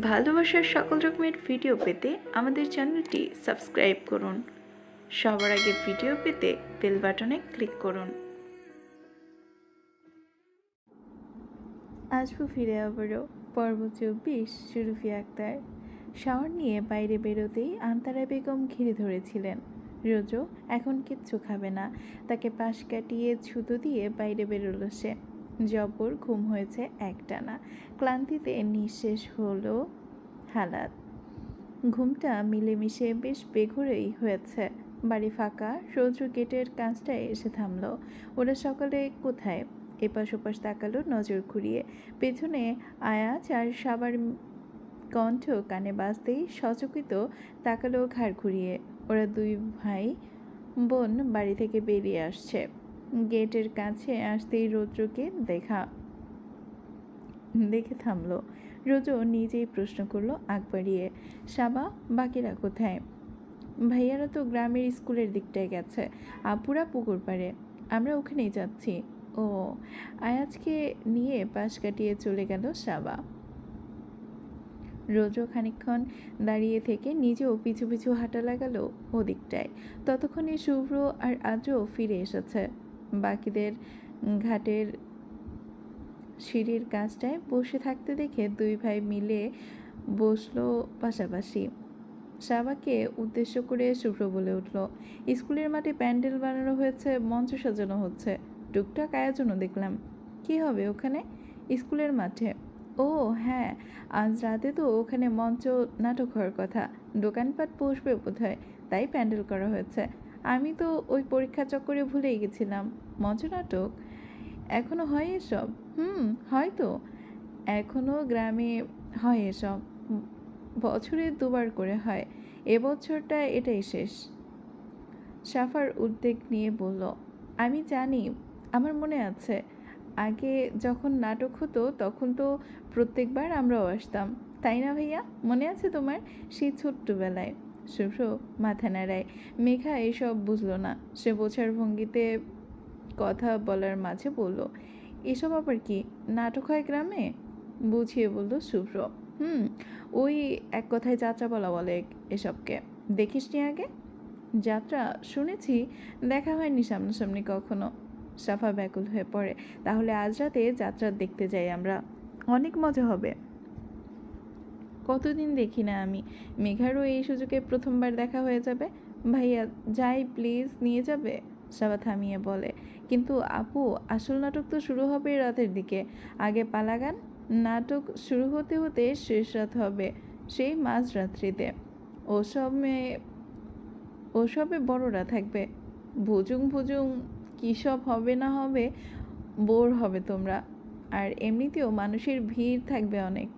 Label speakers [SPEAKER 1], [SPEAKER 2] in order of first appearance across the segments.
[SPEAKER 1] ভালোবাসার সকল রকমের ভিডিও পেতে আমাদের চ্যানেলটি সাবস্ক্রাইব করুন। সবার আগে ভিডিও পেতে বেল বাটনে ক্লিক করুন। আসবো ফিরে আবারও পর্ব 24 সুরুফি আক্তার। শাওয়ার নিয়ে বাইরে বেরোতেই আন্তারা বেগম ঘিরে ধরেছিলেন। রোজও এখন কিচ্ছু খাবে না, তাকে পাশ কাটিয়ে ছুতো দিয়ে বাইরে বেরোলো সে। জবর ঘুম হয়েছে একটানা, ক্লান্তিতে নিঃশেষ হলো হালাত। ঘুমটা মিলেমিশে বেশ বেঘোরেই হয়েছে। বাড়ি ফাঁকা, রৌদ্র গেটের কাজটায় এসে থামলো। ওরা সকালে কোথায়? এপাশ ওপাশ তাকালো নজর ঘুরিয়ে। পেছনে আয়াজ আর সাবার কণ্ঠ কানে বাজতেই সচকিত তাকালো ঘাড় ঘুরিয়ে। ওরা দুই ভাই বোন বাড়ি থেকে বেরিয়ে আসছে। গেটের কাছে আসতেই রৌদ্রকে দেখে থামলো। রোজও নিজেই প্রশ্ন করলো আগ বাড়িয়ে, সাবা বাকিরা কোথায়? ভাইয়ারা তো গ্রামের স্কুলের দিকটায় গেছে, আপুরা পুকুর পাড়ে, আমরা ওখানেই যাচ্ছি। ও, আয়াজকে নিয়ে পাশ কাটিয়ে চলে গেল সাবা। রোজও খানিকক্ষণ দাঁড়িয়ে থেকে নিজেও পিছু পিছু হাঁটা লাগালো ওদিকটায়। ততক্ষণে শুভ্র আর আজও ফিরে এসেছে। বাকিদের ঘাটের সিঁড়ির কাজটায় বসে থাকতে দেখে দুই ভাই মিলে বসলো পাশাপাশি। সাবাকে উদ্দেশ্য করে শুভ্র বলে উঠল, স্কুলের মাঠে প্যান্ডেল বানানো হয়েছে, মঞ্চ সাজানো হচ্ছে, টুকটাক আয়োজনও দেখলাম। কি হবে ওখানে? স্কুলের মাঠে? ও হ্যাঁ, আজ রাতে তো ওখানে মঞ্চ নাটক হওয়ার কথা, দোকানপাট বসবে বোধহয়, তাই প্যান্ডেল করা হয়েছে। আমি তো ওই পরীক্ষা চক্করে ভুলেই গেছিলাম। মঞ্চ নাটক এখনো হয় এসব? হয়তো এখনো গ্রামে হয় এসব, বছরে দুবার করে হয়, এবছরটা এটাই শেষ। সাফার উদ্বেগ নিয়ে বলল, আমি জানি, আমার মনে আছে আগে যখন নাটক হতো তখন তো প্রত্যেকবার আমরাও আসতাম, তাই না ভাইয়া? মনে আছে তোমার সেই ছোট্টবেলায়? শুভ্র মাথা নাড়ায়। মেঘা এসব বুঝলো না, সে বোঝার ভঙ্গিতে কথা বলার মাঝে বলল, এসব আবার কি নাটক হয় গ্রামে? বুঝিয়ে বলল শুভ্র। ওই এক কথায় যাত্রা বলা বলে এসবকে। দেখিসনি আগে? যাত্রা শুনেছি, দেখা হয়নি সামনাসামনি কখনো। সাফা ব্যাকুল হয়ে পড়ে। তাহলে আজ রাতে যাত্রা দেখতে যাই আমরা, অনেক মজা হবে। কতদিন দেখি না আমি। মেঘারও এই সুযোগে প্রথমবার দেখা হয়ে যাবে। ভাইয়া যাই প্লিজ, নিয়ে যাবে? সাবা থামিয়ে বলে, কিন্তু আপু, আসল নাটক তো শুরু হবে রাতের দিকে, আগে পালাগান। নাটক শুরু হতে হতে শেষ রাত হবে সেই মাঝরাত্রিতে। ওসবে বড়রা থাকবে, ভুজুং ভুজুং কী সব হবে না হবে, বোর হবে তোমরা। আর এমনিতেও মানুষের ভিড় থাকবে অনেক,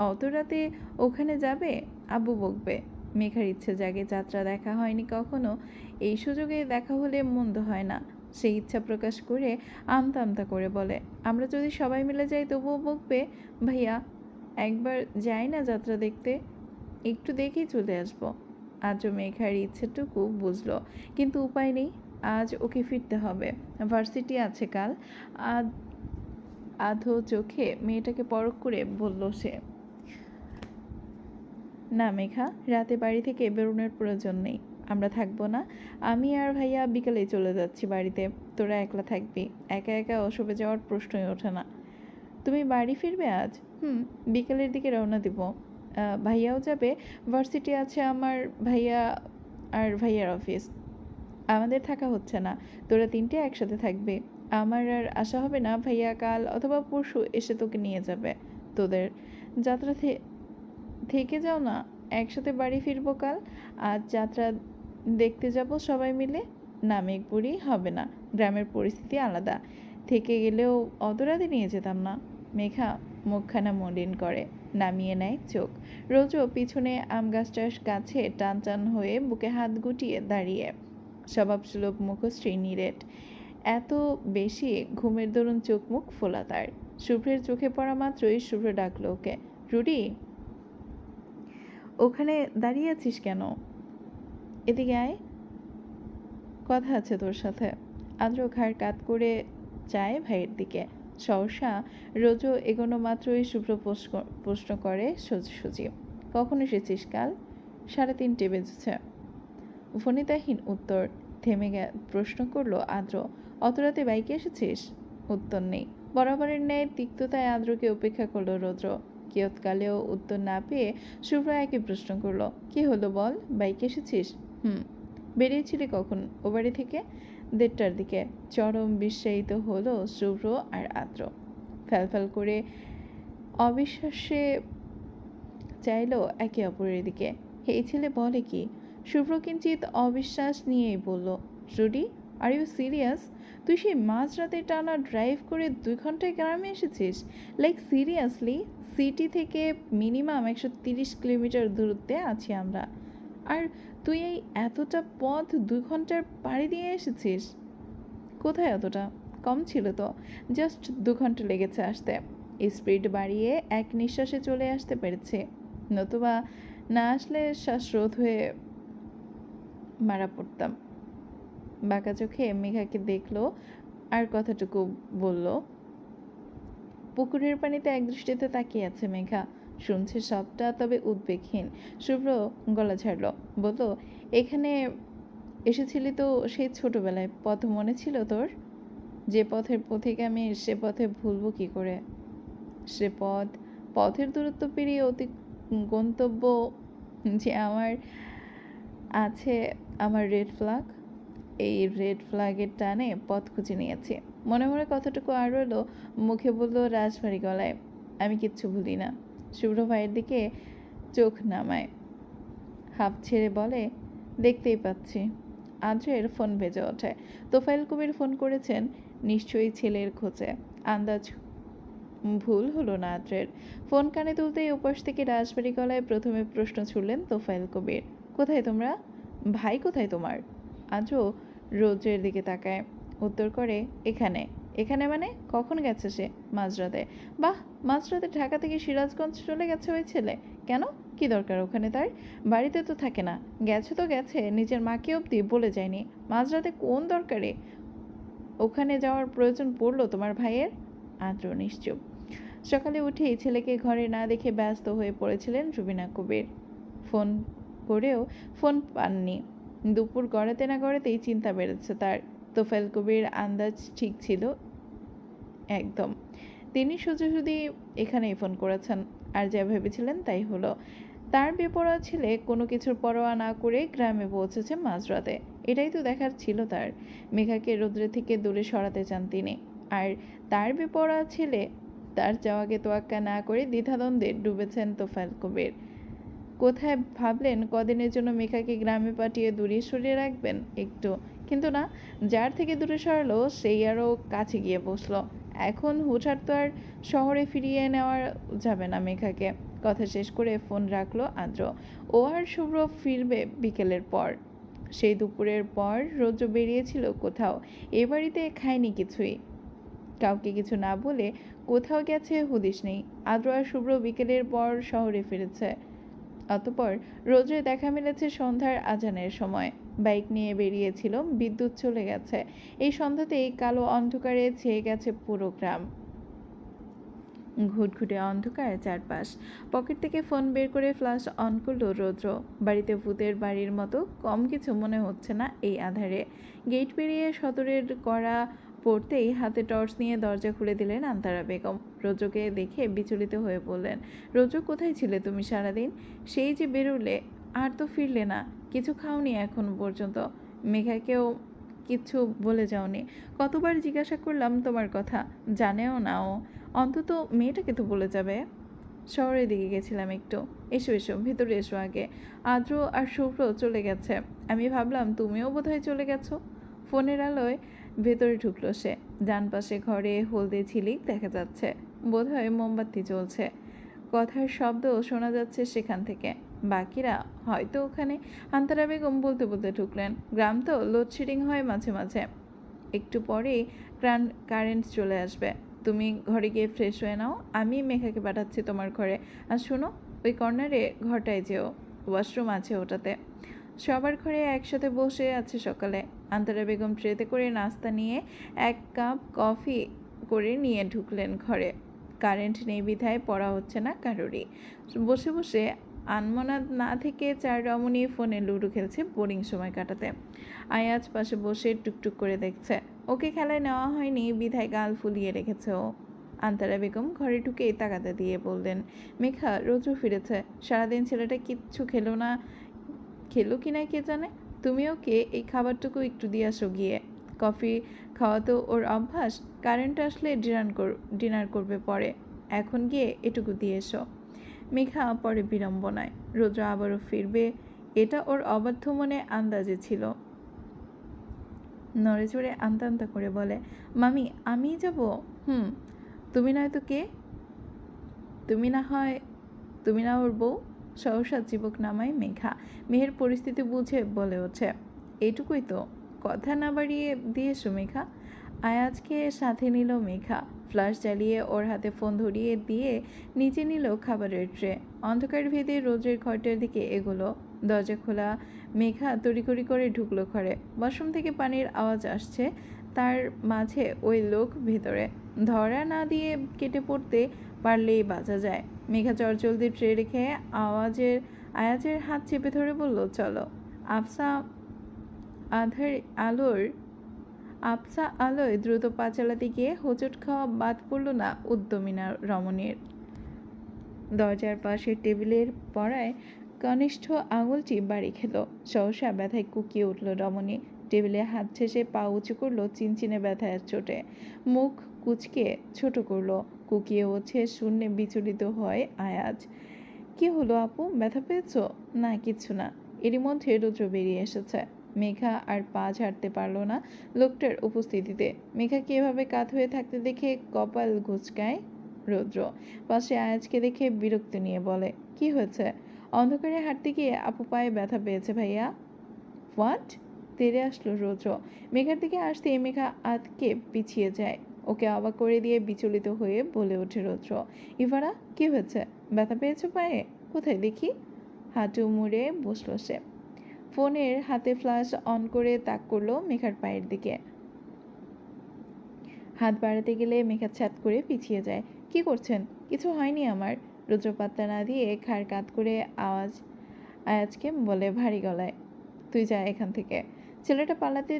[SPEAKER 1] অত রাতে ওখানে যাবে? আব্বু বকবে। মেঘার ইচ্ছে জাগে, যাত্রা দেখা হয়নি কখনো, এই সুযোগে দেখা হলে মন্দ হয় না। সেই ইচ্ছা প্রকাশ করে আমতা আমতা করে বলে, আমরা যদি সবাই মিলে যাই তবুও বকবে। ভাইয়া একবার যাই না যাত্রা দেখতে, একটু দেখেই চলে আসবো। আজও মেঘার ইচ্ছেটুকু বুঝলো, কিন্তু উপায় নেই, আজ ওকে ফিরতে হবে, ভার্সিটি আছে কাল। আধো চোখে মেয়েটাকে পরখ করে বলল সে, না মেঘা, রাতে বাড়ি থেকে বেরোনোর প্রয়োজন নেই, আমরা থাকবো না। আমি আর ভাইয়া বিকালে চলে যাচ্ছি বাড়িতে, তোরা একলা থাকবি, একা একা ওসবে যাওয়ার প্রশ্নই ওঠে না। তুমি বাড়ি ফিরবে আজ? বিকালের দিকে রওনা দিব। ভাইয়াও যাবে, ভার্সিটি আছে আমার, ভাইয়া আর ভাইয়ার অফিস, আমাদের থাকা হচ্ছে না, তোরা তিনটে একসাথে থাকবে। আমার আর আশা হবে না, ভাইয়া কাল অথবা পরশু এসে তোকে নিয়ে যাবে। তোদের যাত্রা থেকে যাও না, একসাথে বাড়ি ফিরবো কাল। আজ যাত্রা দেখতে যাব সবাই মিলে। না মেঘপুরি হবে না, গ্রামের পরিস্থিতি আলাদা, থেকে গেলেও অত রাতে নিয়ে যেতাম না। মেঘা মুখখানা মলিন করে, নামিয়ে নেয় চোখ। রোজও পিছনে আম গাছটার কাছে টান টান হয়ে বুকে হাত গুটিয়ে দাঁড়িয়ে, স্বভাবসুলভ মুখশ্রী নিরেট। এত বেশি ঘুমের দরুন চোখ মুখ ফোলা তার। শুভ্রের চোখে পড়া মাত্রই শুভ্র ডাকলো ওকে, রুডি, ওখানে দাঁড়িয়ে আছিস কেন? এদিকে আয়, কথা আছে তোর সাথে। আদ্র ঘাড় কাত করে চায় ভাইয়ের দিকে। সহসা রোজও এগোনো মাত্রই শুভ্র প্রশ্ন করে সোজাসুজি, কখন এসেছিস কাল? 3:30 বেজেছে। ফণিতাহীন উত্তর। থেমে প্রশ্ন করলো আদ্র, অত রাতে বাইকে এসেছিস? উত্তর নেই। বরাবরের ন্যায় তিক্ততায় আদ্রকে উপেক্ষা করলো রৌদ্র। কিয়ৎকালেও উত্তর না পেয়ে শুভ্র একই প্রশ্ন করলো, কি হলো বল, বাইকে এসেছিস? বেরিয়েছিলি কখন ও বাড়ি থেকে? 1:30টার দিকে। চরম বিস্ময়িত হলো শুভ্র আর আদ্র। ফ্যালফ্যাল করে অবিশ্বাসে চাইলো একে অপরের দিকে। এই ছেলে বলে কি? শুভ্র কিঞ্চিত অবিশ্বাস নিয়েই বলল, রুডি, আর ইউ সিরিয়াস? তুই সেই মাঝরাতে টানা ড্রাইভ করে 2 ঘন্টায় গ্রামে এসেছিস? Like seriously? সিটি থেকে মিনিমাম 130 কিলোমিটার দূরত্বে আছি আমরা, আর তুই এই এতটা পথ 2 ঘন্টার পাড়ি দিয়ে এসেছিস? কোথায় এতটা? কম ছিল তো। জাস্ট 2 ঘন্টা লেগেছে আসতে। স্পিড বাড়িয়ে এক নিঃশ্বাসে চলে আসতে পেরেছি, নতুবা না আসলে শ্বাসরোধ হয়ে মারা পড়তাম। বাঁকা চোখে মেঘাকে দেখলো আর কথাটুকু বলল। পুকুরের পানিতে একদৃষ্টিতে তাকিয়ে আছে মেঘা, শুনছে সবটা, তবে উদ্বেগহীন। শুভ্র গলা ছাড়ল, বলল, এখানে এসেছিলি তো সেই ছোটবেলায়, পথ মনে ছিল তোর? যে পথের পথিক আমি, সে পথে ভুলবো কি করে? সে পথের দূরত্ব পেরিয়ে অতি গন্তব্য যে আমার আছে, আমার রেড ফ্ল্যাগ। এই রেড ফ্ল্যাগের টানে পথ খুঁজে নিয়েছি। মনে মনে কতটুকু আর রইলো, মুখে বলল রাজবাড়ি গলায়, আমি কিচ্ছু ভুলি না। শুভ্র ভাইয়ের দিকে চোখ নামায়, হাফ ছেড়ে বলে, দেখতেই পাচ্ছি। আদ্রের ফোন বেজে ওঠে। তোফায়েল কবির ফোন করেছেন, নিশ্চয়ই ছেলের খোঁজে। আন্দাজ ভুল হলো না আদ্রের। ফোন কানে তুলতেই ওপাশ থেকে রাজবাড়ি গলায় প্রথমে প্রশ্ন ছুড়লেন তোফায়েল কবির, কোথায় তোমরা? ভাই কোথায় তোমার? আজও রোজের দিকে তাকায়, উত্তর করে, এখানে। এখানে মানে? কখন গেছে সে? মাঝরাতে। বাহ, মাঝরাতে ঢাকা থেকে সিরাজগঞ্জ চলে গেছে ওই ছেলে? কেন, কি দরকার ওখানে তার? বাড়িতে তো থাকে না। গেছে তো গেছে, নিজের মাকে অবধি বলে যায়নি। মাঝরাতে কোন দরকারে ওখানে যাওয়ার প্রয়োজন পড়লো তোমার ভাইয়ের? আদ্র নিশ্চুপ। সকালে উঠেই ছেলেকে ঘরে না দেখে ব্যস্ত হয়ে পড়েছিলেন রুবিনা কবির। ফোন করেও ফোন পাননি। দুপুর গড়াতে না গড়াতেই চিন্তা বেড়েছে তার। তোফায়েল কবির আন্দাজ ঠিক ছিল একদম। তিনি সোজাসুজি এখানেই ফোন করেছেন, আর যা ভেবেছিলেন তাই হলো। তার বেপরোয়া ছেলে কোনো কিছুর পরোয়া না করে গ্রামে পৌঁছেছে মাঝরাতে। এটাই তো দেখার ছিল তার। মেঘাকে রৌদ্রে থেকে দূরে সরাতে চান তিনি। আর তার বেপরোয়া ছেলে তার যাওয়াকে তোয়াক্কা না করে দ্বিধাদ্বন্দ্বে ডুবেছেন তোফায়েল কবির। কোথায় ভাবলেন কদিনের জন্য মেঘাকে গ্রামে পাঠিয়ে দূরে সরিয়ে রাখবেন একটু, কিন্তু না, যার থেকে দূরে সরালো সেই আরও কাছে গিয়ে বসলো। এখন হুটহাট তো আর শহরে ফিরিয়ে নেওয়া যাবে না মেঘাকে। কথা শেষ করে ফোন রাখলো আদ্র। ও আর শুভ্র ফিরবে বিকেলের পর। সেই দুপুরের পর রোজ বেরিয়েছিল কোথাও, এ বাড়িতে খায়নি কিছুই। কাউকে কিছু না বলে কোথাও গেছে হুদিস নেই। আদ্র আর শুভ্র বিকেলের পর শহরে ফিরেছে। অতঃপর রোজের দেখা মিলেছে সন্ধ্যার আজানের সময়। বাইক নিয়ে বেরিয়েছিল, বিদ্যুৎ চলে গেছে। এই সন্ধ্যাতেই কালো অন্ধকারে ছেয়ে গেছে পুরো গ্রাম। ঘুটঘুটে অন্ধকার চারপাশ। পকেট থেকে ফোন বের করে ফ্ল্যাশ অন করলো রৌদ্র। বাড়িতে ভূতের বাড়ির মতো কম কিছু মনে হচ্ছে না এই আধারে। গেট পেরিয়ে সদরের কড়া পড়তেই হাতে টর্চ নিয়ে দরজা খুলে দিলেন আন্তারা বেগম। রৌদ্রকে দেখে বিচলিত হয়ে বললেন, রৌদ্র, কোথায় ছিলে তুমি সারাদিন? সেই যে বেরোলে, আর তো ফিরলে না। কিছু খাওনি এখন পর্যন্ত? মেঘাকেও কিচ্ছু বলে যাওনি? কতবার জিজ্ঞাসা করলাম তোমার কথা, জানেও না ও। অন্তত মেয়েটাকে তো বলে যাবে। শহরের দিকে গেছিলাম একটু। এসো এসো, ভিতরে এসো আগে। আদ্র আর শুভ্র চলে গেছে, আমি ভাবলাম তুমিও বোধহয় চলে গেছো। ফোনের আলোয় ভেতরে ঢুকলো সে। ডান পাশে ঘরে হলদে ঝিলিক দেখা যাচ্ছে, বোধহয় মোমবাতি জ্বলছে। কথার শব্দও শোনা যাচ্ছে সেখান থেকে। বাকিরা হয়তো ওখানে। আন্তারা বেগম বলতে বলতে ঢুকলেন, গ্রাম তো, লোডশেডিং হয় মাঝে মাঝে। একটু পরেই কারেন্ট চলে আসবে। তুমি ঘরে গিয়ে ফ্রেশ হয়ে নাও, আমি মেঘাকে পাঠাচ্ছি তোমার ঘরে। আর শোনো, ওই কর্নারে ঘরটায় যেও, ওয়াশরুম আছে ওটাতে। সবার ঘরে একসাথে বসে আছে সকালে। আন্তারা বেগম ট্রেতে করে নাস্তা নিয়ে 1 কাপ কফি করে নিয়ে ঢুকলেন ঘরে। কারেন্ট নেই বিধায় পড়া হচ্ছে না কারোরই। বসে বসে আনমনা না থেকে চার রমণী ফোনে লুডো খেলছে বোরিং সময় কাটাতে। আয়াজ পাশে বসে টুকটুক করে দেখছে। ওকে খেলায় নেওয়া হয়নি বিধায় গাল ফুলিয়ে রেখেছে ও। আন্তারা বেগম ঘরে ঢুকেই তাগাদা দিয়ে বললেন, মেঘা রোজও ফিরেছে, সারাদিন ছেলেটা কিচ্ছু খেলো কি না কে জানে। তুমি ওকে এই খাবারটুকু একটু দিয়ে আসো গিয়ে। কফি খাওয়া তো ওর অভ্যাস, কারেন্ট আসলে ডিনার করবে পরে, এখন গিয়ে এটুকু দিয়ে এসো। মেঘা পরে বিড়ম্বনায়, রোদ্র আবারও ফিরবে এটা ওর অবাধ্য মনে আন্দাজে ছিল। নড়েচড়ে আমতা আমতা করে বলে, মামি আমিই যাব। তুমি নয় তো কে? তুমি না ওর বউ? সহসা চিবুক নামায় মেঘা। মেয়ের পরিস্থিতি বুঝে বলে ওঠে, এইটুকুই তো, কথা না বাড়িয়ে দিয়েছো মেঘা। আয়াজকে সাথে নিল মেঘা। ফ্ল্যাশ জ্বালিয়ে ওর হাতে ফোন ধরিয়ে দিয়ে নিচে নিল খাবারের ট্রে। অন্ধকার ভেদে রোজের ঘরটার দিকে এগোলো। দরজা খোলা, মেঘা তড়িঘড়ি করে ঢুকলো ঘরে। ওয়াশরুম থেকে পানির আওয়াজ আসছে, তার মাঝে ওই লোক ভেতরে। ধরা না দিয়ে কেটে পড়তে পারলেই বাঁচা যায়। মেঘা চটজলদি ট্রে রেখে আয়াজের হাত চেপে ধরে বলল, চলো। আফসা আলোয় দ্রুত পা চালাতে গিয়ে হোঁচট খাওয়া বাদ পড়ল না উদ্যমিনা রমণীর। দরজার পাশের টেবিলের পড়ায় কনিষ্ঠ আঙুলটি বাড়ি খেল। সহসা ব্যথায় কুকিয়ে উঠল রমণী। টেবিলে হাত ছেঁচে পা উঁচু করলো চিনচিনে ব্যথায় চোটে। মুখ কুচকে ছোট করলো। কুকিয়ে ওঠে শূন্যে বিচলিত হয় আয়াজ। কি হলো আপু, ব্যথা পেয়েছো? না কিচ্ছু না। এরই মধ্যে রুদ্র বেরিয়ে এসেছে। মেঘা আর পা ঝাড়তে পারল না লোকটার উপস্থিতিতে। মেঘাকে এভাবে কাত হয়ে থাকতে দেখে কপাল ঘুচকায় রুদ্র। পাশে আয়াজকে দেখে বিরক্তি নিয়ে বলে, কি হয়েছে? অন্ধকারে হাঁটতে গিয়ে আপু পায়ে ব্যথা পেয়েছে ভাইয়া। হোয়াট? তেড়ে আসলো রুদ্র। মেঘার দিকে আসতেই মেঘা আতকে পিছিয়ে যায়। ওকে অবাক করে দিয়ে বিচলিত হয়ে বলে ওঠে রুদ্র, ইভারা কি হয়েছে? ব্যথা পেয়েছো পায়ে? কোথায় দেখি। হাঁটু মুড়ে বসলো সে। ফোনের হাতে ফ্ল্যাশ অন করে তাক করলো মেঘার পায়ের দিকে। হাত বাড়াতে গেলে মেঘা ছ্যাত করে পিছিয়ে যায়। কি করছেন? কিছু হয়নি আমার। রুদ্র পাত্তা না দিয়ে খাড় কাত করে আয়াজকে বলে ভারী গলায়, তুই যা এখান থেকে। ছেলেটা পালাতে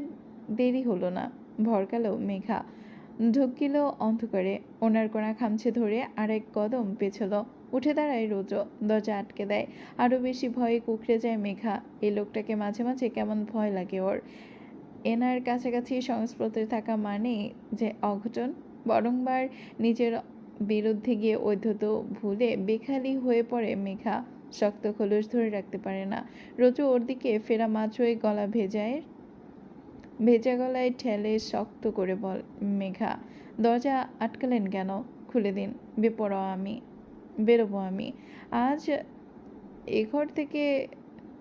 [SPEAKER 1] দেরি হলো না। ভরকালো মেঘা। ঢুকিল অন্ধকারে। ওনার কোনা খামছে ধরে আরেক কদম পেছল। উঠে দাঁড়ায় রুদ্র। দরজা আটকে দেয়। আরও বেশি ভয়ে কুকড়ে যায় মেঘা। এই লোকটাকে মাঝে মাঝে কেমন ভয় লাগে ওর। এনার কাছাকাছি সংস্পর্শে থাকা মানেই যে অঘটন। বরংবার নিজের বিরুদ্ধে গিয়ে ঐধ্যত ভুলে বেখালি হয়ে পড়ে মেঘা। শক্ত খোলস ধরে রাখতে পারে না। রোজু ওর দিকে ফেরা মাত্রই গলা ভেজা গলায় ঠেলে শক্ত করে বল, মেঘা দরজা আটকালেন কেন? খুলে দিন। বেরোবো আমি। আজ এ ঘর থেকে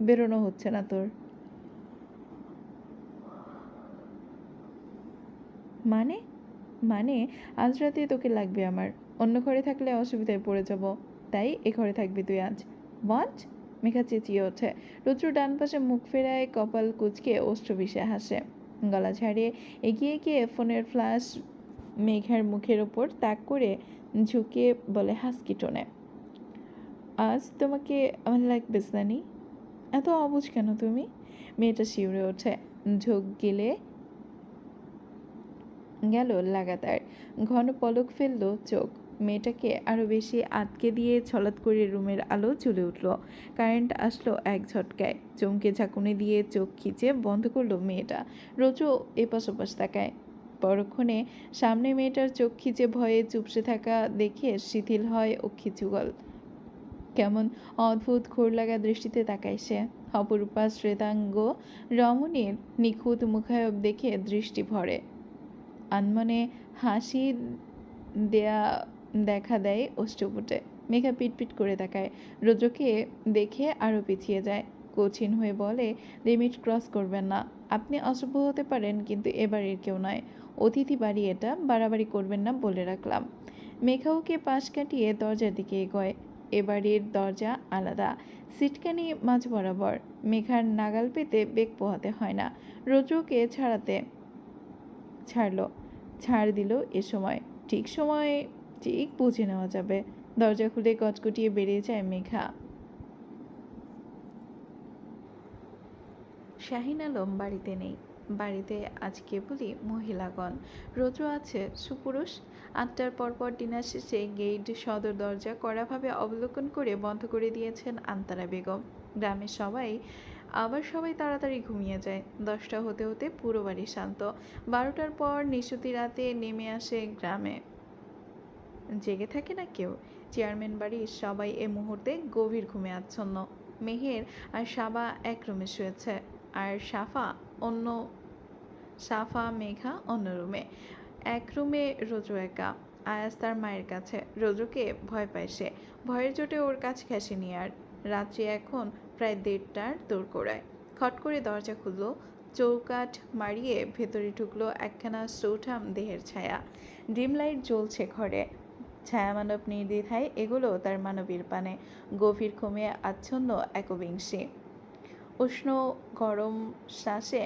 [SPEAKER 1] বেরোনো হচ্ছে না তোর। মানে মানে আজ রাতে তোকে লাগবে আমার। অন্য ঘরে থাকলে অসুবিধায় পড়ে যাব, তাই এ ঘরে থাকবি তুই আজ। হোয়াট? মেঘা চেঁচিয়ে ওঠে। রুদ্র ডান পাশে মুখ ফেরায় কপাল কুঁচকে ওষ্ঠবিষে হাসে। গলা ছাড়িয়ে এগিয়ে গিয়ে ফোনের ফ্ল্যাশ মেঘার মুখের ওপর তাক করে ঝুঁকে বলে হাসকি টোনে, আজ তোমাকে আমার লাগবে জানি। এত অবুঝ কেন তুমি? মেয়েটা শিউরে ওঠে। ঝোঁক গেল লাগাতার। ঘন পলক ফেলল চোখ। মেয়েটাকে আরও বেশি আটকে দিয়ে ছলাৎ করে রুমের আলো জ্বলে উঠল। কারেন্ট আসলো এক ঝটকায়। চমকে ঝাঁকুনি দিয়ে চোখ খিচে বন্ধ করলো মেয়েটা। রোজও এপাশ ওপাশ তাকায়। পরক্ষণে সামনে মেয়েটার চোখ খিচে ভয়ে চুপসে থাকা দেখে শিথিল হয় অক্ষিযুগল। কেমন অদ্ভুত ঘোর লাগা দৃষ্টিতে তাকায় সে। অপরূপা শ্বেতাঙ্গ রমণীর নিখুঁত মুখায়ব দেখে দৃষ্টি ভরে। আনমনে হাসি দেখা দেয় অষ্টপুটে। মেঘা পিটপিট করে তাকায়। রুদ্রকে দেখে আরও পিছিয়ে যায়। কঠিন হয়ে বলে, লিমিট ক্রস করবেন না। আপনি অসভ্য হতে পারেন, কিন্তু এবারের কেউ নয়। অতিথি বাড়ি এটা, বাড়াবাড়ি করবেন না বলে রাখলাম। মেঘা ওকে পাশ কাটিয়ে দরজার দিকে এগোয়। এবাড়ির দরজা আলাদা, সিটকানি মাঝ বরাবর। মেঘার নাগাল পেতে বেগ পোহাতে হয় না। রুদ্রকে ছাড় দিল এ সময়। ঠিক সময়ে ঠিক বুঝে নেওয়া যাবে। দরজা খুলে কটকটিয়ে বেরিয়ে যায় মেঘা। শাহিন আলম বাড়িতে নেই। বাড়িতে আজ কেবলই মহিলাগণ। রোজও আছে সুপুরুষ। ৮টার পরপর ডিনার শেষে গেট সদর দরজা কড়াভাবে অবলোকন করে বন্ধ করে দিয়েছেন আন্তারা বেগম। গ্রামের সবাই তাড়াতাড়ি ঘুমিয়ে যায়। 10টা হতে হতে পুরো বাড়ি শান্ত। 12টার পর নিশুতি রাতে নেমে আসে গ্রামে। জেগে থাকে না কেউ। চেয়ারম্যান বাড়ির সবাই এ মুহূর্তে গভীর ঘুমে আচ্ছন্ন। মেহের আর সাবা এক রুমে শুয়েছে, আর সাফা মেঘা অন্য রুমে। এক রুমে রোজো একা। আয়াস তার মায়ের কাছে। রোজোকে ভয় পায় সে। ভয়ের চোটে ওর কাছে ঘেঁষেনি আর। রাত্রি এখন প্রায় 1:30টার দোরগোড়ায়। খট করে দরজা খুলল। চৌকাঠ মারিয়ে ভেতরে ঢুকলো একখানা সৌঠাম দেহের ছায়া। ডিম লাইট জ্বলছে ঘরে। ছায়ামানব নির্দ্বিধায় এগুলো তার মানবীর পানে। গভীর ঘুমে আচ্ছন্ন একবিংশী। উষ্ণ গরম শ্বাসে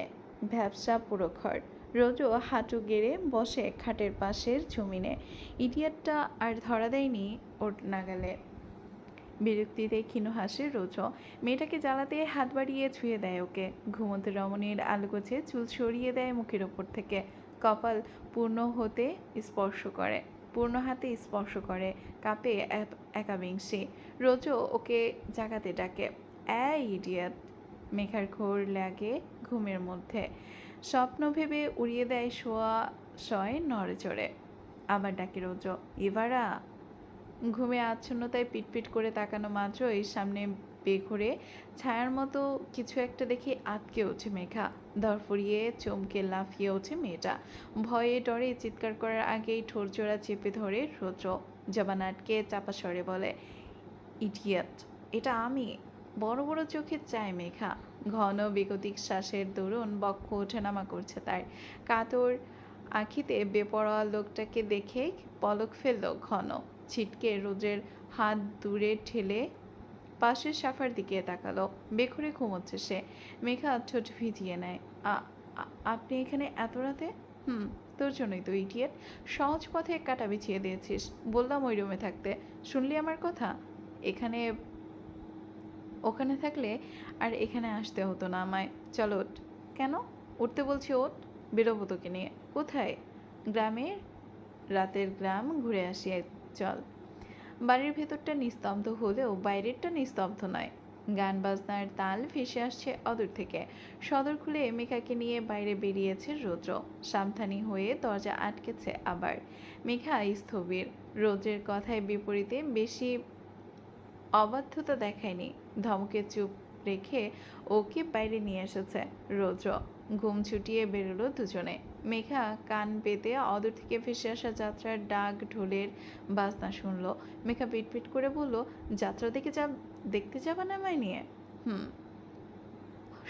[SPEAKER 1] ভ্যাপসা পুরো ঘর। রোজও হাঁটু গেড়ে বসে খাটের পাশের জমিনে। ইডিয়েটটা আর ধরা দেয়নি ওর নাগালে। বিরক্তিতে ক্ষীণ হাসে রোজও। মেয়েটাকে জ্বালাতে হাত বাড়িয়ে ছুঁয়ে দেয় ওকে। ঘুমন্ত রমণীর আলগোছে চুল সরিয়ে দেয় মুখের ওপর থেকে। কপাল পূর্ণ হাতে স্পর্শ করে। কাঁপে একাবিংশী। রোজও ওকে জাগাতে ডাকে, এই ইডিয়েট। মেঘার ঘোর লাগে ঘুমের মধ্যে। স্বপ্ন ভেবে উড়িয়ে দেয় শোয়া নড়ে চড়ে। আবার ডাকে রোজও, ইভারা। ঘুমে আচ্ছন্নতায় পিটপিট করে তাকানো মাত্রই সামনে বেঘুরে ছায়ার মতো কিছু একটা দেখে আটকে ওঠে মেঘা। ধরফড়িয়ে চমকে লাফিয়ে ওঠে মেয়েটা। ভয়ে ডরে চিৎকার করার আগেই ঠোরজোড়া চেপে ধরে রোজো। জবান আটকে চাপা স্বরে বলে, ইডিয়েট। এটা আমি। বড় বড় চোখে চায় মেঘা। ঘন বেগতিক শ্বাসের দরুন বক্ষ ওঠানামা করছে তার। কাতর আখিতে বেপরোয়া লোকটাকে দেখে পলক ফেলল ঘন। ছিটকে রোজের হাত দূরে ঠেলে পাশের সাফার দিকে তাকালো। বেঘরে ঘুমোচ্ছে সে। মেঘা ঠোঁট ভিজিয়ে নেয়। আপনি এখানে এত রাতে? তোর জন্যই তো ইডিয়েট। সহজ পথে কাটা বিছিয়ে দিয়েছিস। বললাম ওই রুমে থাকতে। শুনলি আমার কথা? ওখানে থাকলে আর এখানে আসতে হতো না আমায়। চল ওঠ। কেন? উঠতে বলছি ওঠ। বেরোবো তোকে নিয়ে। কোথায়? গ্রামের। রাতের গ্রাম ঘুরে আসি চল। বাড়ির ভেতরটা নিস্তব্ধ হলেও বাইরেরটা নিস্তব্ধ নয়। গান বাজনার তাল ভেসে আসছে অদূর থেকে। সদর খুলে মেঘাকে নিয়ে বাইরে বেরিয়েছে রৌদ্র। সাবধানী হয়ে দরজা আটকেছে আবার। মেঘা স্থবির। রৌদ্রের কথায় বিপরীতে বেশি অবাধ্যতা দেখায়নি। ধমকে চুপ রেখে ওকে বাইরে নিয়ে এসেছে রৌদ্র। ঘুম ছুটিয়ে বেরোলো দুজনে। মেঘা কান পেতে অদূর থেকে ভেসে আসা যাত্রার ডাক ঢোলের বাজনা শুনল। মেঘা পিটপিট করে বলল, যাত্রা দেখতে যাবা না আমায় নিয়ে?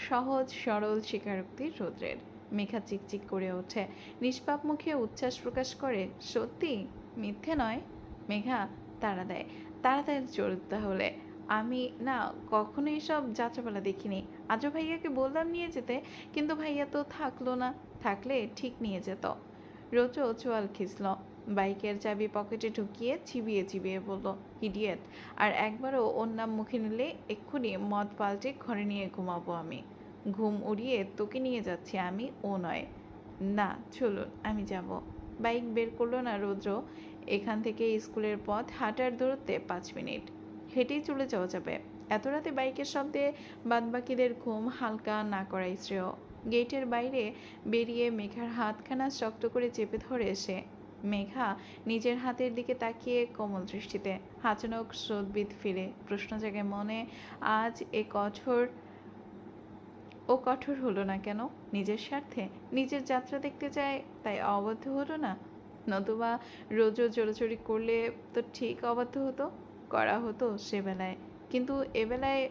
[SPEAKER 1] সহজ সরল স্বীকারোক্তি রৌদ্রের। মেঘা চিকচিক করে ওঠে। নিষ্পাপ মুখে উচ্ছ্বাস প্রকাশ করে, সত্যি? মিথ্যে নয়? মেঘা তাড়া দেয়, তাড়াতাড়ি চল তাহলে। আমি না কখনো এসব যাত্রাপালা দেখিনি। আজও ভাইয়াকে বললাম নিয়ে যেতে, কিন্তু ভাইয়া তো থাকলো না। থাকলে ঠিক নিয়ে যেত। রোজও চোয়াল খিঁচল। বাইকের চাবি পকেটে ঢুকিয়ে চিবিয়ে বলল, ইডিয়েট। আর একবারও ওর নাম মুখে নিলে এক্ষুনি মদ পাল্টে ঘরে নিয়ে ঘুমাবো আমি। ঘুম উড়িয়ে তোকে নিয়ে যাচ্ছি আমি, ও নয়। না চলুন, আমি যাব। বাইক বের করলো না রৌদ্র। এখান থেকে স্কুলের পথ হাঁটার দূরত্বে 5 মিনিট। হেঁটেই চলে যাওয়া যাবে। এত রাতে বাইকের শব্দে বাদবাকিদের ঘুম হালকা না করাই শ্রেয়। গেটের বাইরে বেরিয়ে মেঘার হাতখানা শক্ত করে চেপে ধরে সে। মেঘা নিজের হাতের দিকে তাকিয়ে কোমল দৃষ্টিতে। হাঁচানোক স্রোতবিদ ফিরে। প্রশ্ন জাগে মনে, আজ ও কঠোর হলো না কেন? নিজের স্বার্থে? নিজের যাত্রা দেখতে চায় তাই অবাধ্য হলো না? নতুবা রোজও জোরাজোরি করলে তো ঠিক অবাধ্য করা হতো সে বেলায়। কিন্তু এবেলায়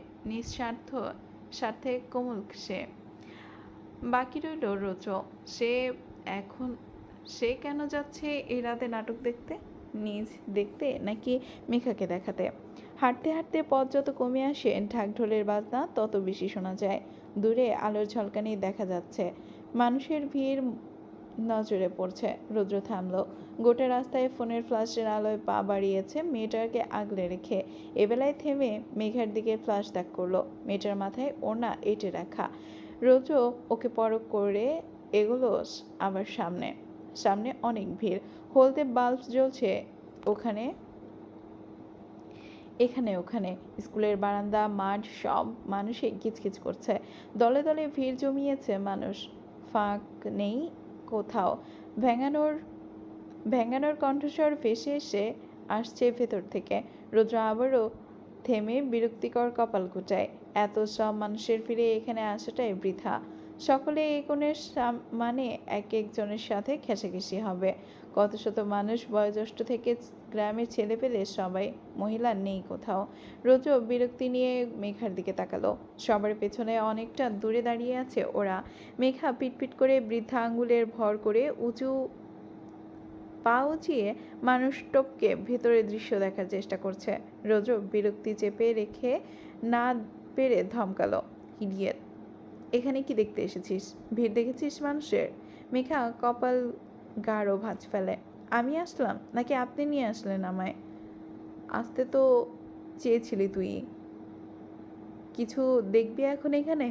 [SPEAKER 1] স্বার্থে কোমল সে। বাকি রইল রোজও। সে কেন যাচ্ছে এই রাতে নাটক দেখতে? নিজ দেখতে নাকি মেঘাকে দেখাতে? হাঁটতে হাঁটতে পথ যত কমে আসে ঢাকঢোলের বাজনা তত বেশি শোনা যায়। দূরে আলোর ঝলকানি দেখা যাচ্ছে। মানুষের ভিড় নজরে পড়ছে। রৌদ্র থামল। গোটা রাস্তায় ফোনের ফ্ল্যাশের আলোয় পা বাড়িয়েছে মেয়েটাকে আগলে রেখে। এবেলায় থেমে মেঘার দিকে ফ্ল্যাশ তাক করলো। মেয়েটার মাথায় ওড়না এঁটে রাখা। রোজও ওকে পরখ করে এগুলো আবার সামনে সামনে অনেক ভিড়। হলদে বাল্ব জ্বলছে ওখানে এখানে ওখানে। স্কুলের বারান্দা, মাঠ, সব মানুষে কিচকিচ করছে। দলে দলে ভিড় জমিয়েছে মানুষ। ফাঁক নেই কোথাও। ভেঙানোর ভেঙানোর কণ্ঠস্বর ভেসে এসে আসছে ভেতর থেকে। রুদ্র আবারও থেমে বিরক্তিকর কপাল কুটায়। এত সব মানুষের ফিরে এখানে আসাটাই বৃথা। সকলে এই কোণের মানে এক একজনের সাথে ঘেঁষাঘেঁষি হবে। কত শত মানুষ, বয়োজ্যেষ্ঠ থেকে গ্রামের ছেলে পেলে সবাই, মহিলা নেই কোথাও। রোজ বিরক্তি নিয়ে মেঘার দিকে তাকালো। সবার পেছনে অনেকটা দূরে দাঁড়িয়ে আছে ওরা। মেঘা পিটপিট করে বৃদ্ধা আঙ্গুলের ভর করে পা উঁচিয়ে মানুষ টপকে ভেতরের দৃশ্য দেখার চেষ্টা করছে। রোজ বিরক্তি চেপে রেখে না পেরে ধমকালো, ইডিয়েট, এখানে কি দেখতে এসেছিস? ভিড় দেখেছিস মানুষের? মেঘা কপাল গাঢ় ভাঁজ ফেলে। আমি আসলাম নাকি আপনি নিয়ে আসলেন আমায়? আসতে তো চেয়েছিলি তুই। কিছু দেখবি এখন এখানে?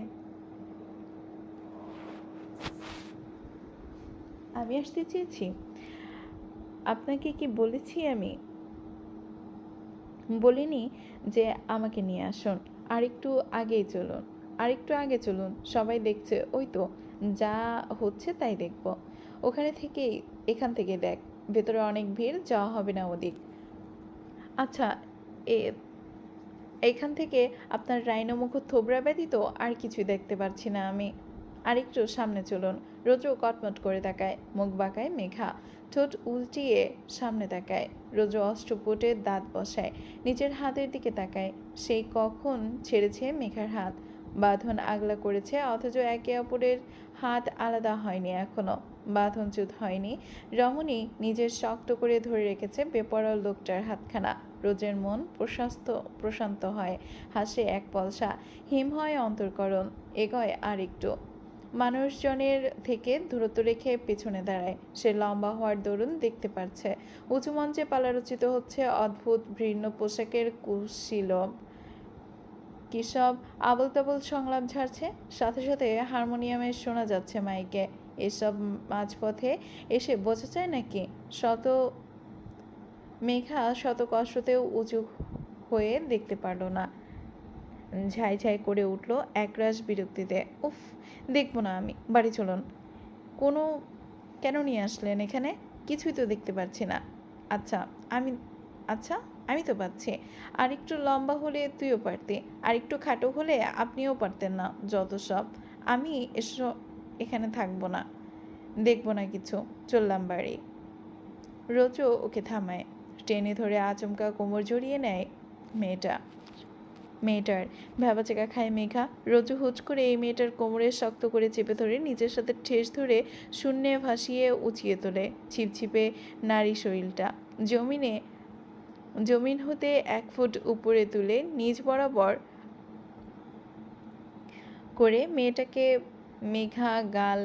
[SPEAKER 1] আমি আসতে চেয়েছি? আপনাকে কি বলেছি আমি? বলিনি যে আমাকে নিয়ে আসুন। আরেকটু আগেই চলুন, আরেকটু আগে চলুন, সবাই দেখছে, ওই তো যা হচ্ছে তাই দেখব। ওখানে থেকেই এখান থেকে দেখ, ভেতরে অনেক ভিড়, যাওয়া হবে না ওদিক। আচ্ছা, এ এখান থেকে আপনার রাইনো মুখ থোবরা ব্যতীত আর কিছুই দেখতে পারছি না আমি। আরেকটু সামনে চলুন। রোজ কটমট করে তাকায়, মুখ বাঁকায় মেঘা, ঠোঁট উল্টিয়ে সামনে তাকায়। রোজ অষ্টপুটে দাঁত বসায়, নিজের হাতের দিকে তাকায়। সেই কখন ছেড়েছে মেঘার হাত, বাঁধন আগলা করেছে, অথচ একে অপরের হাত আলাদা হয়নি এখনো, বাঁধনচ্যুত হয়নি। রমণী নিজের শক্ত করে ধরে রেখেছে বেপরোয়া লোকটার হাতখানা। রোজের মন প্রশান্ত হয়, হাসে এক পলসা, হিম হয় অন্তর্করণ, এগোয় আর একটু। মানুষজনের থেকে দূরত্ব রেখে পেছনে দাঁড়ায়। সে লম্বা হওয়ার দরুন দেখতে পাচ্ছে উঁচু মঞ্চে পালারচিত হচ্ছে অদ্ভুত ভিন্ন পোশাকের কুশীলব কী সব আবল তাবল সংলাপ ঝাড়ছে। সাথে সাথে হারমোনিয়ামে শোনা যাচ্ছে মাইকে। এসব মাঝপথে এসে বোঝা যায় নাকি? মেঘা শত কষ্টতেও উঁচু হয়ে দেখতে পারল না। ঝাই ঝাই করে উঠল একরাশ বিরক্তিতে। উফ, দেখবো না আমি, বাড়ি চলুন। কোনো কেন নিয়ে আসলেন এখানে? কিছুই তো দেখতে পাচ্ছি না। আচ্ছা আমি আচ্ছা আমি তো পাচ্ছি। আর একটু লম্বা হলে তুইও পারতি, আর একটু খাটো হলে আপনিও পারতেন না। যত সব। আমি এখানে থাকবো না, দেখবো না কিছু, চললাম বাড়ি। রোজও ওকে থামায়, টেনে ধরে আচমকা কোমর জড়িয়ে নেয় মেয়েটার। ভ্যাবাচেকা খায় মেঘা। রোজু হুচ করে এই মেয়েটার কোমরে শক্ত করে চেপে ধরে নিজের সাথে ঠেস ধরে শূন্যে ভাসিয়ে উঁচিয়ে তোলে ছিপছিপে নারী শরীরটা। জমিন হতে 1 ফুট উপরে তুলে নিজ বরাবর করে মেয়েটাকে মেঘা গাল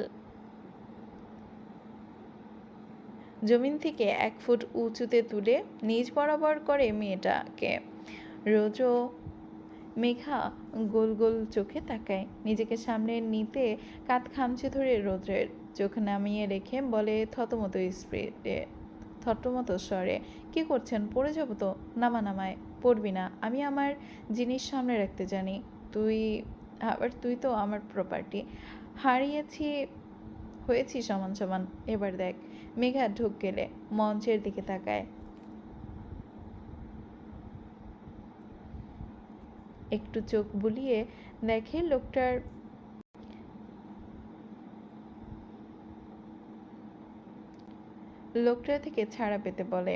[SPEAKER 1] জমিন থেকে 1 ফুট উঁচুতে তুলে নিজ বরাবর করে মেয়েটাকে। রোজও মেঘা গোল গোল চোখে তাকায়, নিজেকে সামনে নিতে কাঁধ খামচে ধরে রোদ্রের। চোখ নামিয়ে রেখে বলে থতমতো স্বরে, কি করছেন? পড়ে যাব তো। নামায়, পড়বি না। আমি আমার জিনিস সামনে রাখতে জানি। তুই তো আমার প্রপার্টি। হয়েছি সমান সমান। এবার দেখ। মেঘা ঢুক গেলে মঞ্চের দিকে তাকায়, একটু চোখ বুলিয়ে দেখে লোকটার থেকে ছাড়া পেতে বলে,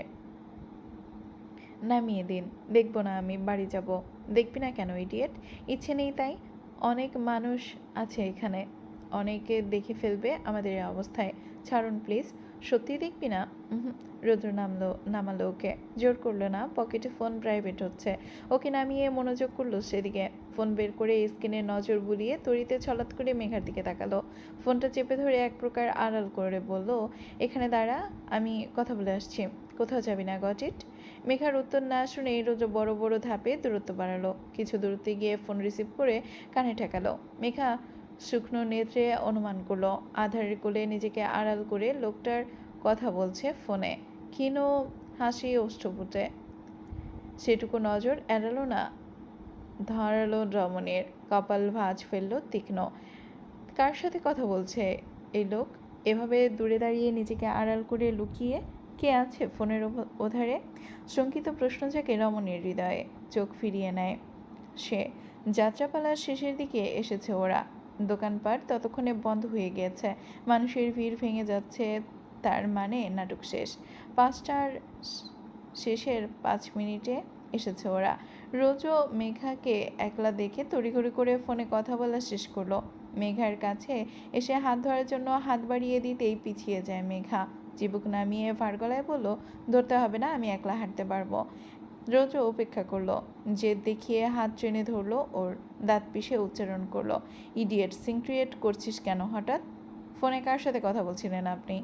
[SPEAKER 1] নামিয়ে দিন। দেখবো না আমি, বাড়ি যাব। দেখবি না কেন ইডিয়েট? ইচ্ছে নেই তাই? অনেক মানুষ আছে এখানে, অনেকে দেখে ফেলবে আমাদের এই অবস্থায়। ছাড়ুন প্লিজ। সত্যিই দেখবি না? রুদ্র নামালো ওকে, জোর করলো না। পকেটে ফোন প্রাইভেট হচ্ছে, ওকে নামিয়ে মনোযোগ করলো সেদিকে। ফোন বের করে স্ক্রিনে নজর বুলিয়ে তড়িতে ছলাৎ করে মেঘার দিকে তাকালো। ফোনটা চেপে ধরে এক প্রকার আড়াল করে বলল, এখানে দাঁড়া, আমি কথা বলে আসছি। কোথাও যাবি না, গট ইট? মেঘার উত্তর না শুনেই রোজ বড় বড় ধাপে দূরত্ব বাড়ালো। কিছু দূরত্বে গিয়ে ফোন রিসিভ করে কানে ঠেকালো। মেঘা শুকনো নেত্রে অনুমান করলো আধারের কোলে নিজেকে আড়াল করে লোকটার কথা বলছে ফোনে। ক্ষীণ হাসি ওষ্ঠপুটে, সেটুকু নজর এড়ালো না। ধারালো রমণীর কপাল ভাঁজ ফেলল তীক্ষ্ণ। কার সাথে কথা বলছে এই লোক? এভাবে দূরে দাঁড়িয়ে নিজেকে আড়াল করে লুকিয়ে কে আছে ফোনের ওধারে? শঙ্কিত প্রশ্ন জাগে রমণীর হৃদয়ে। চোখ ফিরিয়ে নেয় সে। যাত্রাপালার শেষের দিকে এসেছে ওরা। দোকানপাট ততক্ষণে বন্ধ হয়ে গিয়েছে। মানুষের ভিড় ভেঙে যাচ্ছে, তার মানে নাটক শেষ। 5টার শেষের 5 মিনিটে এসেছে ওরা। রোজও মেঘাকে একলা দেখে তড়িঘড়ি করে ফোনে কথা বলা শেষ করলো। মেঘার কাছে এসে হাত ধরার জন্য হাত বাড়িয়ে দিতেই পিছিয়ে যায় মেঘা। চিবুক নামিয়ে ভার গলায় বলল, ধরতে হবে না, আমি একলা হাঁটতে পারবো। রোজও উপেক্ষা করলো। জেদ দেখিয়ে হাত টেনে ধরলো ওর। দাঁত পিষে উচ্চারণ করলো, ইডিয়েট, সিন ক্রিয়েট করছিস কেন হঠাৎ? ফোনে কার সাথে কথা বলছিলেন আপনি?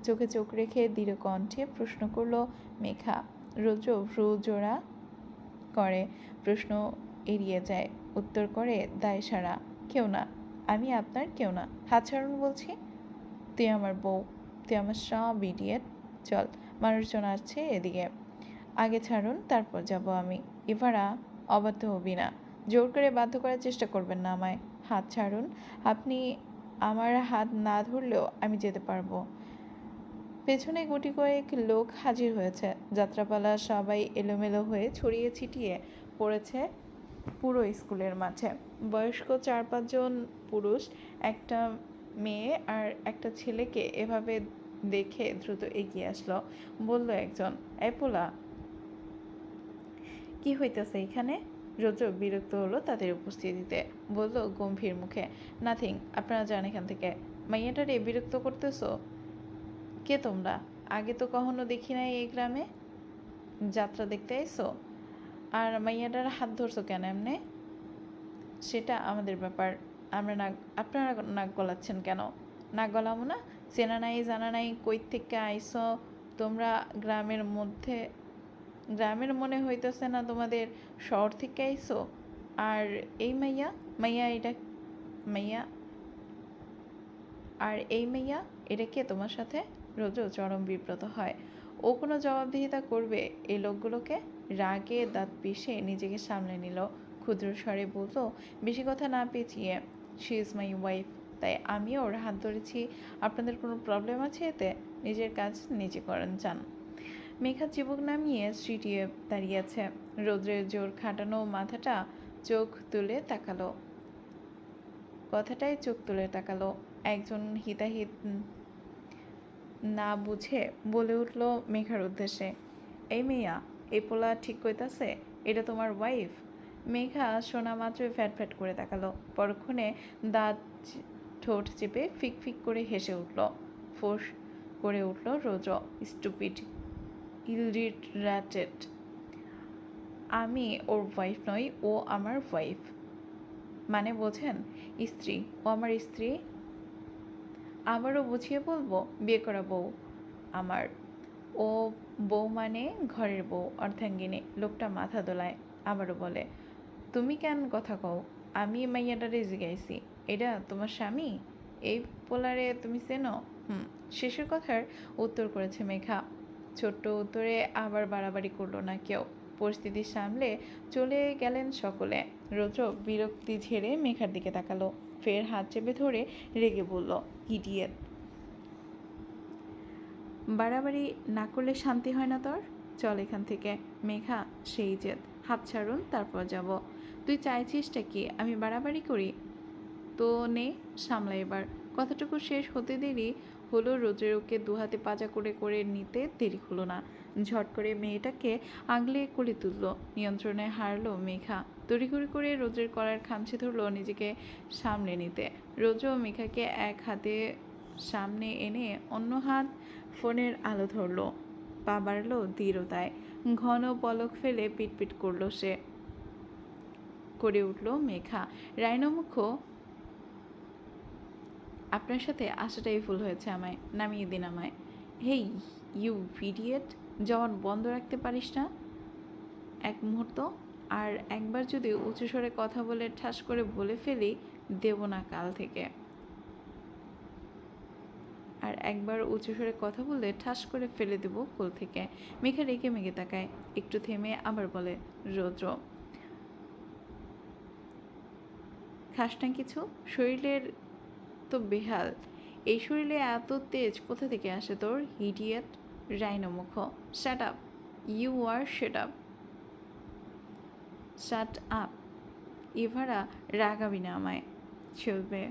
[SPEAKER 1] চোখে চোখ রেখে দৃঢ় কণ্ঠে প্রশ্ন করলো মেঘা। রোজ ভ্রু জোড়া করে, প্রশ্ন এড়িয়ে যায়, উত্তর করে দায় সারা, কেউ না, আমি আপনার কেউ না। হাত ছাড়ুন বলছি। তুই আমার বউ, তুই আমার সব ইডিয়েট। চল, মানুষজন আসছে এদিকে, আগে ছাড়ুন, তারপর যাব আমি। এভারা, অবাধ্য হবি না। জোর করে বাধ্য করার চেষ্টা করবেন না আমায়। হাত ছাড়ুন। আপনি আমার হাত না ধরলেও আমি যেতে পারবো। পেছনে গুটি কয়েক লোক হাজির হয়েছে। যাত্রাপালা সবাই এলোমেলো হয়ে ছড়িয়ে ছিটিয়ে পড়েছে পুরো স্কুলের মাঠে। বয়স্ক 4-5 জন পুরুষ, একটা মেয়ে আর একটা ছেলেকে এভাবে দেখে দ্রুত এগিয়ে আসলো। বলল একজন, এই পোলা, কি হইতেছে এখানে? রৌদ্র বিরক্ত হলো তাদের উপস্থিতিতে। বলল গম্ভীর মুখে, নাথিং, আপনারা যান এখান থেকে। মাইয়াটারে বিরক্ত করতেছো? কে তোমরা? আগে তো কখনো দেখি নাই এই গ্রামে। যাত্রা দেখতে আইসো? আর মাইয়াটার হাত ধরছো কেন এমনে? সেটা আমাদের ব্যাপার। আপনারা নাক গলাচ্ছেন কেন? নাক গলামো না? চেনা নাই জানা নাই, কই থেকে আইসো তোমরা? গ্রামের মনে হইতেছে না তোমাদের, শহর থেকে আইসো? আর এই মাইয়া আর এই মাইয়া, এটা কে তোমার সাথে? রোজ চরম বিব্রত হয়। ও কোনো জবাবদিহিতা করবে এই লোকগুলোকে? রাগে দাঁত পিষে নিজেকে সামলে নিল। ক্ষুদ্র স্বরে বলল, বেশি কথা না পেঁচিয়ে, শি ইজ মাই ওয়াইফ, তাই আমিও ওর হাত ধরেছি। আপনাদের কোনো প্রবলেম আছে এতে? নিজের কাজ নিজে করেন যান। মেঘা চিবুক নামিয়ে সিটিয়ে দাঁড়িয়ে আছে। রৌদ্রের জোর খাটানো মাথাটা চোখ তুলে তাকালো, কথাটাই চোখ তুলে তাকালো। একজন হিতাহিত না বুঝে বলে উঠল মেঘার উদ্দেশ্যে, এই মেয়া, এই পোলা ঠিক কইতাছে? এটা তোমার ওয়াইফ? মেঘা শোনা মাত্রই ফ্যাট ফ্যাট করে তাকালো। পরক্ষণে দাঁত ঠোঁট চেপে ফিক ফিক করে হেসে উঠল। ফোঁস করে উঠল রোজ, স্টুপিড, ইলরিট্রাটেড। আমি ওর ওয়াইফ নই, ও আমার ওয়াইফ। মানে বোঝেন? স্ত্রী, ও আমার স্ত্রী। আবারও বুঝিয়ে বলবো, বিয়ে করা বউ আমার। ও বউ মানে ঘরের বউ, অর্ধাঙ্গিনী। লোকটা মাথা দোলায়, আবারও বলে, তুমি কেন কথা কও? আমি মাইয়াটারে জিগাইছি, এটা তোমার স্বামী? এই পোলারে তুমি চেনো? শেষের কথার উত্তর করেছে মেঘা। ছোট্ট উত্তরে আবার বাড়াবাড়ি করলো না কেউ। পরিস্থিতি সামলে চলে গেলেন সকলে। রৌদ্র বিরক্তি ঝেড়ে মেঘার দিকে তাকালো, ফের হাত চেপে ধরে রেগে বলল, ইডিয়েট, বাড়াবাড়ি না করলে শান্তি হয় না তোর? চল এখান থেকে। মেঘা, সেই জেদ। হাত ছাড়ুন, তারপর যাব। তুই চাইছিসটা কি আমি বাড়াবাড়ি করি? তো নে, সামলা এবার। কথাটুকু শেষ হতে দেরি হলো রোদ্রের ওকে দুহাতে পাজা করে করে নিতে দেরি হলো না। ঝট করে মেয়েটাকে আগলে কোলে তুলল। নিয়ন্ত্রণে হারলো মেঘা। তড়িঘড়ি করে রোদ্রের কলার খামচে ধরলো নিজেকে সামলে নিতে। রোজও মেঘাকে এক হাতে সামনে এনে অন্য হাত ফোনের আলো ধরলো, পা বাড়লো দৃঢ়তায়। ঘন পলক ফেলে পিটপিট করলো সে। করে উঠল মেঘা। রাইনমুখ, আপনার সাথে আসাটাই ভুল হয়েছে, আমায় নামিয়ে দিন আমায়। হেই ইউ ইডিয়েট, জবান বন্ধ রাখতে পারিস না এক মুহূর্ত? আর একবার যদি উঁচু স্বরে কথা বলে ঠাস করে বলে ফেলি, দেব না কাল থেকে। আর একবার উঁচু স্বরে কথা বললে ঠাস করে ফেলে দেব কোল থেকে। মেঘা রেগে মেগে তাকায়, একটু থেমে আবার বলে, রৌদ্র খাস না কিছু? শরীরের তো বেহাল। এই শরীরে এত তেজ কোথা থেকে আসে তোর, ইডিয়েট রাইনমুখ? Shut up, you are shut up, shut up. এভারা রাগাবি না আমায়, চলবে?